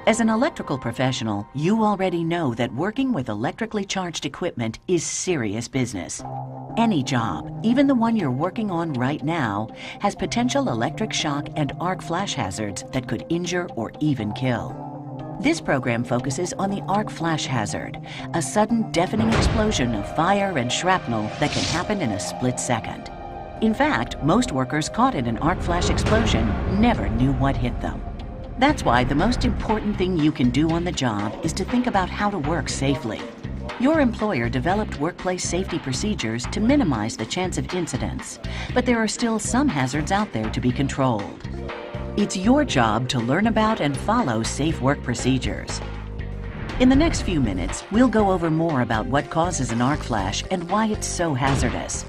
As an electrical professional, you already know that working with electrically charged equipment is serious business. Any job, even the one you're working on right now, has potential electric shock and arc flash hazards that could injure or even kill. This program focuses on the arc flash hazard, a sudden deafening explosion of fire and shrapnel that can happen in a split second. In fact, most workers caught in an arc flash explosion never knew what hit them. That's why the most important thing you can do on the job is to think about how to work safely. Your employer developed workplace safety procedures to minimize the chance of incidents, but there are still some hazards out there to be controlled. It's your job to learn about and follow safe work procedures. In the next few minutes, we'll go over more about what causes an arc flash and why it's so hazardous.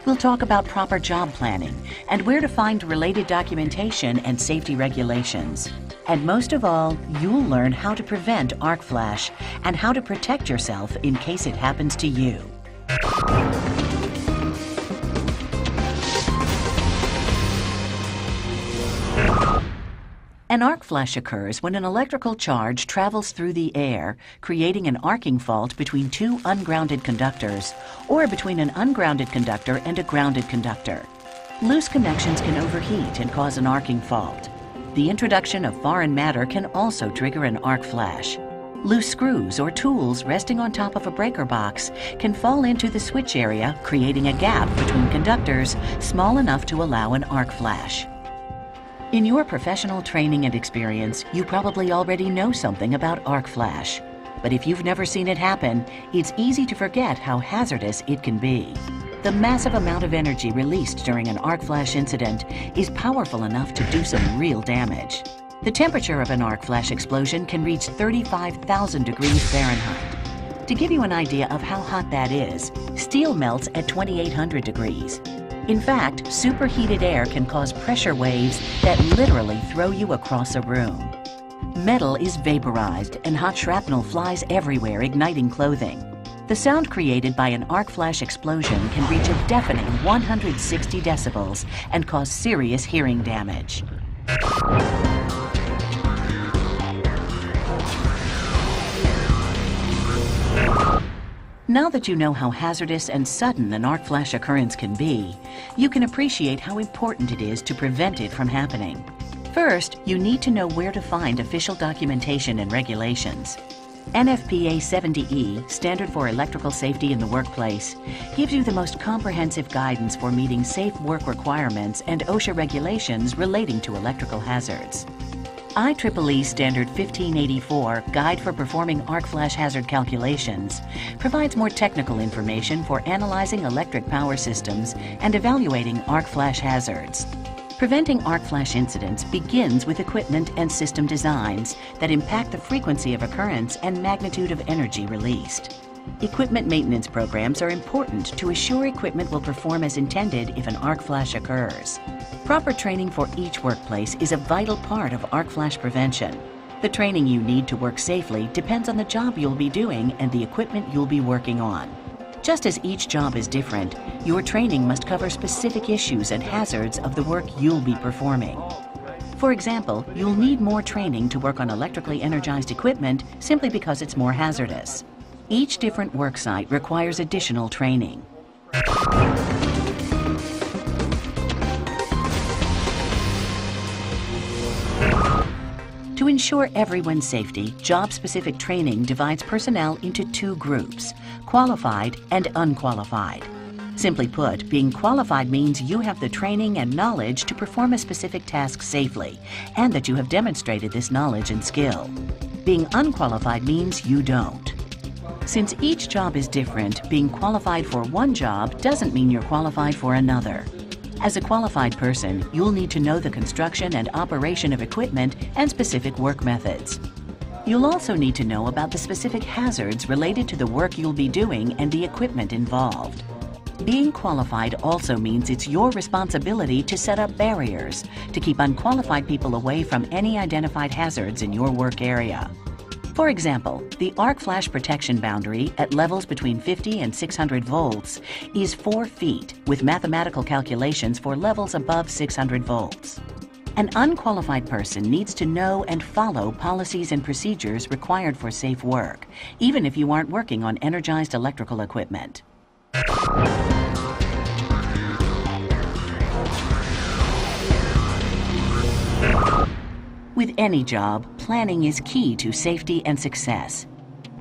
We'll talk about proper job planning and where to find related documentation and safety regulations. And most of all, you'll learn how to prevent arc flash and how to protect yourself in case it happens to you. An arc flash occurs when an electrical charge travels through the air, creating an arcing fault between two ungrounded conductors, or between an ungrounded conductor and a grounded conductor. Loose connections can overheat and cause an arcing fault. The introduction of foreign matter can also trigger an arc flash. Loose screws or tools resting on top of a breaker box can fall into the switch area, creating a gap between conductors small enough to allow an arc flash. In your professional training and experience, you probably already know something about arc flash. But if you've never seen it happen, it's easy to forget how hazardous it can be. The massive amount of energy released during an arc flash incident is powerful enough to do some real damage. The temperature of an arc flash explosion can reach 35,000 degrees Fahrenheit. To give you an idea of how hot that is, steel melts at 2,800 degrees. In fact, superheated air can cause pressure waves that literally throw you across a room. Metal is vaporized and hot shrapnel flies everywhere, igniting clothing. The sound created by an arc flash explosion can reach a deafening 160 decibels and cause serious hearing damage. Now that you know how hazardous and sudden an arc flash occurrence can be, you can appreciate how important it is to prevent it from happening. First, you need to know where to find official documentation and regulations. NFPA 70E, Standard for Electrical Safety in the Workplace, gives you the most comprehensive guidance for meeting safe work requirements and OSHA regulations relating to electrical hazards. IEEE Standard 1584, Guide for Performing Arc Flash Hazard Calculations, provides more technical information for analyzing electric power systems and evaluating arc flash hazards. Preventing arc flash incidents begins with equipment and system designs that impact the frequency of occurrence and magnitude of energy released. Equipment maintenance programs are important to assure equipment will perform as intended if an arc flash occurs. Proper training for each workplace is a vital part of arc flash prevention. The training you need to work safely depends on the job you'll be doing and the equipment you'll be working on. Just as each job is different, your training must cover specific issues and hazards of the work you'll be performing. For example, you'll need more training to work on electrically energized equipment simply because it's more hazardous. Each different work site requires additional training. To ensure everyone's safety, job-specific training divides personnel into two groups, qualified and unqualified. Simply put, being qualified means you have the training and knowledge to perform a specific task safely, and that you have demonstrated this knowledge and skill. Being unqualified means you don't. Since each job is different, being qualified for one job doesn't mean you're qualified for another. As a qualified person, you'll need to know the construction and operation of equipment and specific work methods. You'll also need to know about the specific hazards related to the work you'll be doing and the equipment involved. Being qualified also means it's your responsibility to set up barriers to keep unqualified people away from any identified hazards in your work area. For example, the arc flash protection boundary at levels between 50 and 600 volts is 4 feet with mathematical calculations for levels above 600 volts. An unqualified person needs to know and follow policies and procedures required for safe work, even if you aren't working on energized electrical equipment. With any job, planning is key to safety and success.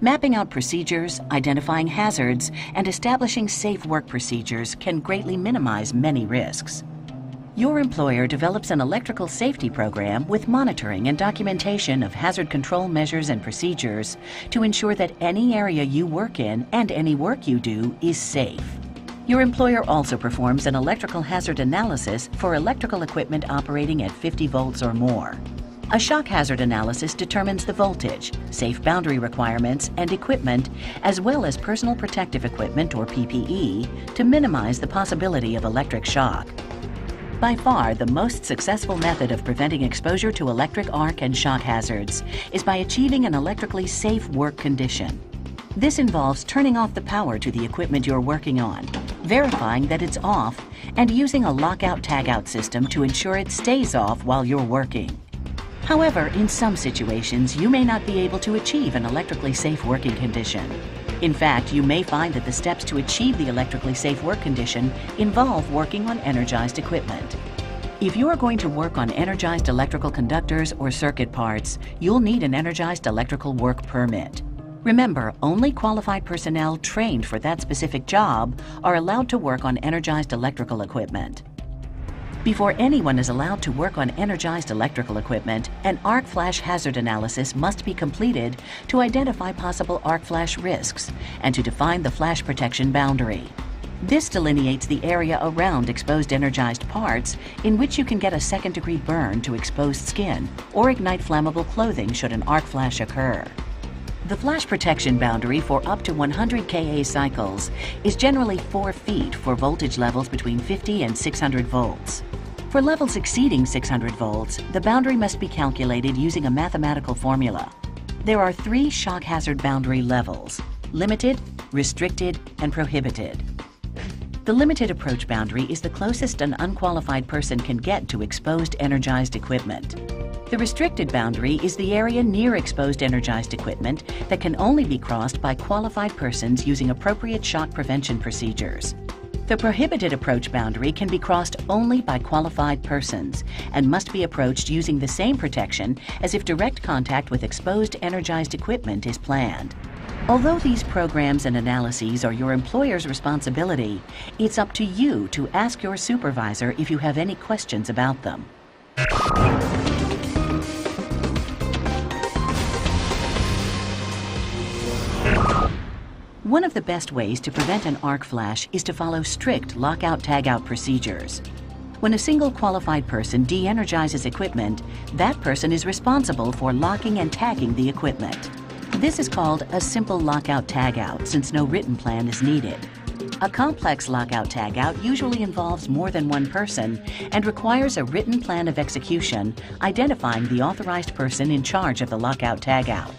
Mapping out procedures, identifying hazards, and establishing safe work procedures can greatly minimize many risks. Your employer develops an electrical safety program with monitoring and documentation of hazard control measures and procedures to ensure that any area you work in and any work you do is safe. Your employer also performs an electrical hazard analysis for electrical equipment operating at 50 volts or more. A shock hazard analysis determines the voltage, safe boundary requirements, and equipment, as well as personal protective equipment or PPE, to minimize the possibility of electric shock. By far, the most successful method of preventing exposure to electric arc and shock hazards is by achieving an electrically safe work condition. This involves turning off the power to the equipment you're working on, verifying that it's off, and using a lockout-tagout system to ensure it stays off while you're working. However, in some situations, you may not be able to achieve an electrically safe working condition. In fact, you may find that the steps to achieve the electrically safe work condition involve working on energized equipment. If you are going to work on energized electrical conductors or circuit parts, you'll need an energized electrical work permit. Remember, only qualified personnel trained for that specific job are allowed to work on energized electrical equipment. Before anyone is allowed to work on energized electrical equipment, an arc flash hazard analysis must be completed to identify possible arc flash risks and to define the flash protection boundary. This delineates the area around exposed energized parts in which you can get a second-degree burn to exposed skin or ignite flammable clothing should an arc flash occur. The flash protection boundary for up to 100 kA cycles is generally 4 feet for voltage levels between 50 and 600 volts. For levels exceeding 600 volts, the boundary must be calculated using a mathematical formula. There are 3 shock hazard boundary levels: limited, restricted, and prohibited. The limited approach boundary is the closest an unqualified person can get to exposed energized equipment. The restricted boundary is the area near exposed energized equipment that can only be crossed by qualified persons using appropriate shock prevention procedures. The prohibited approach boundary can be crossed only by qualified persons and must be approached using the same protection as if direct contact with exposed energized equipment is planned. Although these programs and analyses are your employer's responsibility, it's up to you to ask your supervisor if you have any questions about them. One of the best ways to prevent an arc flash is to follow strict lockout-tagout procedures. When a single qualified person de-energizes equipment, that person is responsible for locking and tagging the equipment. This is called a simple lockout-tagout since no written plan is needed. A complex lockout-tagout usually involves more than one person and requires a written plan of execution identifying the authorized person in charge of the lockout-tagout.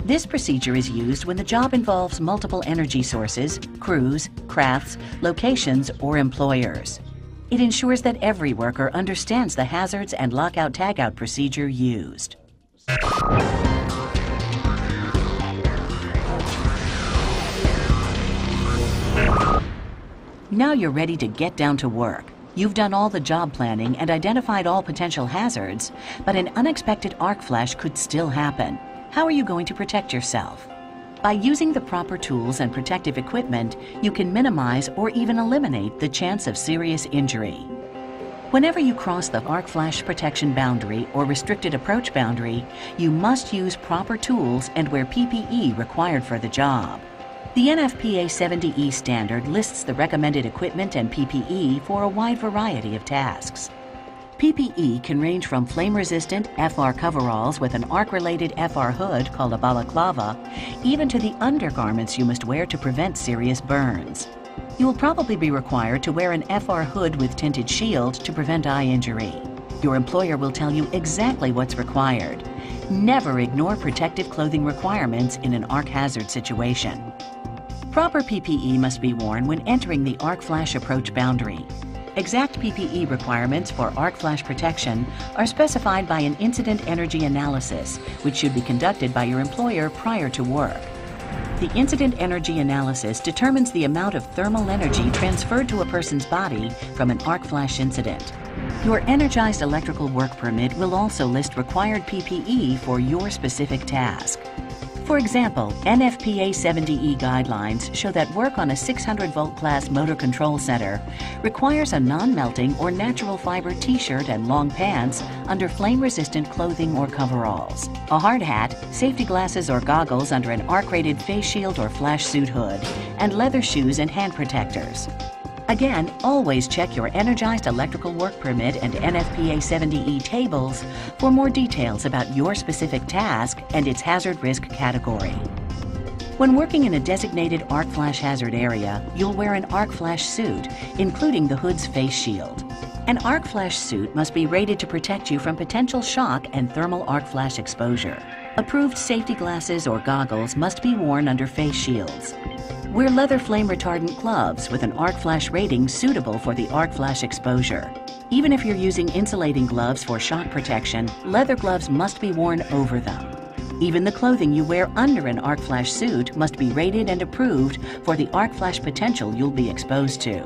This procedure is used when the job involves multiple energy sources, crews, crafts, locations, or employers. It ensures that every worker understands the hazards and lockout-tagout procedure used. Now you're ready to get down to work. You've done all the job planning and identified all potential hazards, but an unexpected arc flash could still happen. How are you going to protect yourself? By using the proper tools and protective equipment, you can minimize or even eliminate the chance of serious injury. Whenever you cross the arc flash protection boundary or restricted approach boundary, you must use proper tools and wear PPE required for the job. The NFPA 70E standard lists the recommended equipment and PPE for a wide variety of tasks. PPE can range from flame-resistant FR coveralls with an arc-related FR hood called a balaclava, even to the undergarments you must wear to prevent serious burns. You will probably be required to wear an FR hood with tinted shield to prevent eye injury. Your employer will tell you exactly what's required. Never ignore protective clothing requirements in an arc hazard situation. Proper PPE must be worn when entering the arc flash approach boundary. Exact PPE requirements for arc flash protection are specified by an incident energy analysis, which should be conducted by your employer prior to work. The incident energy analysis determines the amount of thermal energy transferred to a person's body from an arc flash incident. Your Energized Electrical Work Permit will also list required PPE for your specific task. For example, NFPA 70E guidelines show that work on a 600-volt class motor control center requires a non-melting or natural fiber t-shirt and long pants under flame-resistant clothing or coveralls, a hard hat, safety glasses or goggles under an arc-rated face shield or flash suit hood, and leather shoes and hand protectors. Again, always check your Energized Electrical Work Permit and NFPA 70E tables for more details about your specific task and its hazard risk category. When working in a designated arc flash hazard area, you'll wear an arc flash suit, including the hood's face shield. An arc flash suit must be rated to protect you from potential shock and thermal arc flash exposure. Approved safety glasses or goggles must be worn under face shields. Wear leather flame retardant gloves with an arc flash rating suitable for the arc flash exposure. Even if you're using insulating gloves for shock protection, leather gloves must be worn over them. Even the clothing you wear under an arc flash suit must be rated and approved for the arc flash potential you'll be exposed to.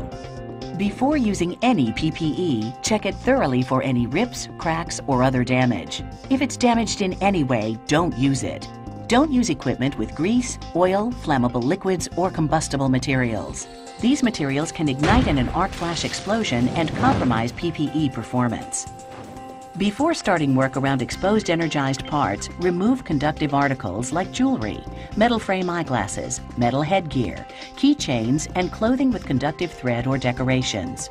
Before using any PPE, check it thoroughly for any rips, cracks, or other damage. If it's damaged in any way, don't use it. Don't use equipment with grease, oil, flammable liquids, or combustible materials. These materials can ignite in an arc flash explosion and compromise PPE performance. Before starting work around exposed energized parts, remove conductive articles like jewelry, metal frame eyeglasses, metal headgear, keychains, and clothing with conductive thread or decorations.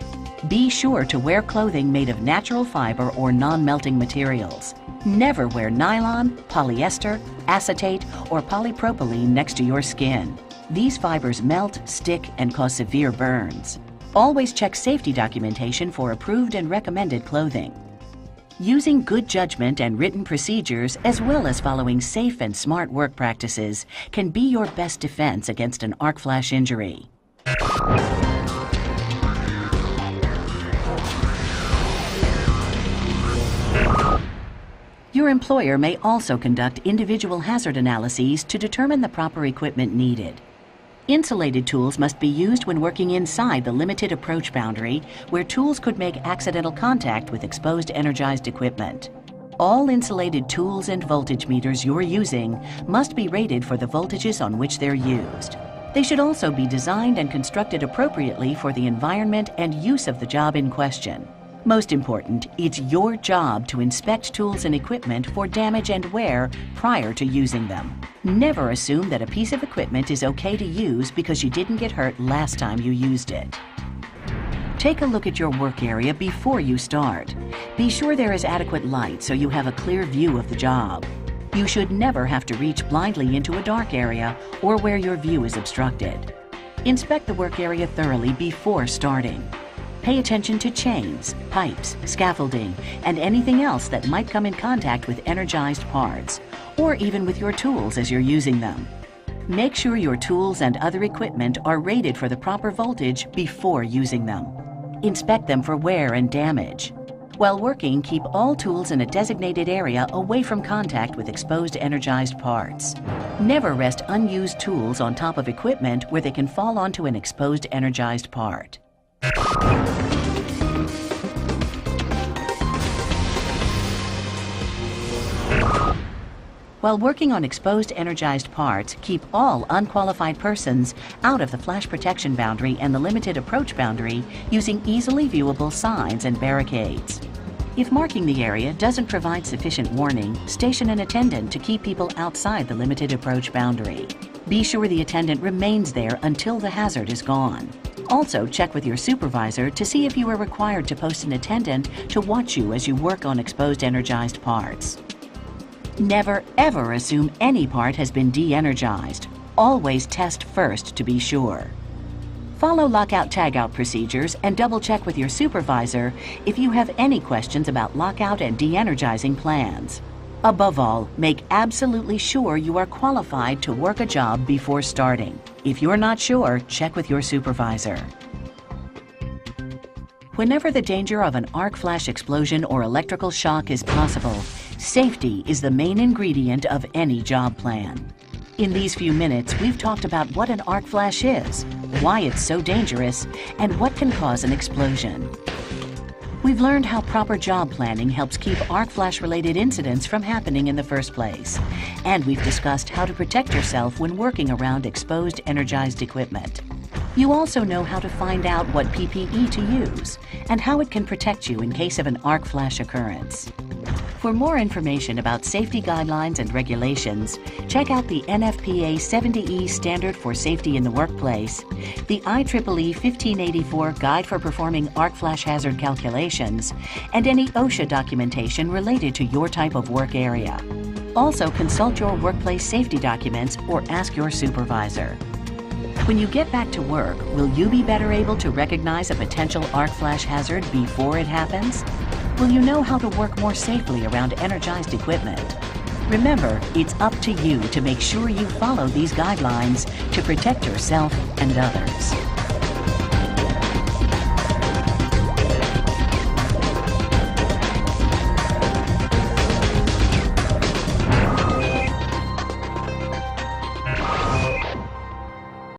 Be sure to wear clothing made of natural fiber or non-melting materials. Never wear nylon, polyester, acetate, or polypropylene next to your skin. These fibers melt, stick, and cause severe burns. Always check safety documentation for approved and recommended clothing. Using good judgment and written procedures, as well as following safe and smart work practices, can be your best defense against an arc flash injury. Your employer may also conduct individual hazard analyses to determine the proper equipment needed. Insulated tools must be used when working inside the limited approach boundary, where tools could make accidental contact with exposed energized equipment. All insulated tools and voltage meters you're using must be rated for the voltages on which they're used. They should also be designed and constructed appropriately for the environment and use of the job in question. Most important, it's your job to inspect tools and equipment for damage and wear prior to using them. Never assume that a piece of equipment is okay to use because you didn't get hurt last time you used it. Take a look at your work area before you start. Be sure there is adequate light so you have a clear view of the job. You should never have to reach blindly into a dark area or where your view is obstructed. Inspect the work area thoroughly before starting. Pay attention to chains, pipes, scaffolding, and anything else that might come in contact with energized parts, or even with your tools as you're using them. Make sure your tools and other equipment are rated for the proper voltage before using them. Inspect them for wear and damage. While working, keep all tools in a designated area away from contact with exposed energized parts. Never rest unused tools on top of equipment where they can fall onto an exposed energized part. While working on exposed energized parts, keep all unqualified persons out of the flash protection boundary and the limited approach boundary using easily viewable signs and barricades. If marking the area doesn't provide sufficient warning, station an attendant to keep people outside the limited approach boundary. Be sure the attendant remains there until the hazard is gone. Also, check with your supervisor to see if you are required to post an attendant to watch you as you work on exposed energized parts. Never ever assume any part has been de-energized. Always test first to be sure. Follow lockout-tagout procedures and double-check with your supervisor if you have any questions about lockout and de-energizing plans. Above all, make absolutely sure you are qualified to work a job before starting. If you're not sure, check with your supervisor. Whenever the danger of an arc flash explosion or electrical shock is possible, safety is the main ingredient of any job plan. In these few minutes, we've talked about what an arc flash is, why it's so dangerous, and what can cause an explosion. We've learned how proper job planning helps keep arc flash-related incidents from happening in the first place. And we've discussed how to protect yourself when working around exposed energized equipment. You also know how to find out what PPE to use and how it can protect you in case of an arc flash occurrence. For more information about safety guidelines and regulations, check out the NFPA 70E Standard for Safety in the Workplace, the IEEE 1584 Guide for Performing Arc Flash Hazard Calculations, and any OSHA documentation related to your type of work area. Also, consult your workplace safety documents or ask your supervisor. When you get back to work, will you be better able to recognize a potential arc flash hazard before it happens? Will you know how to work more safely around energized equipment? Remember, it's up to you to make sure you follow these guidelines to protect yourself and others.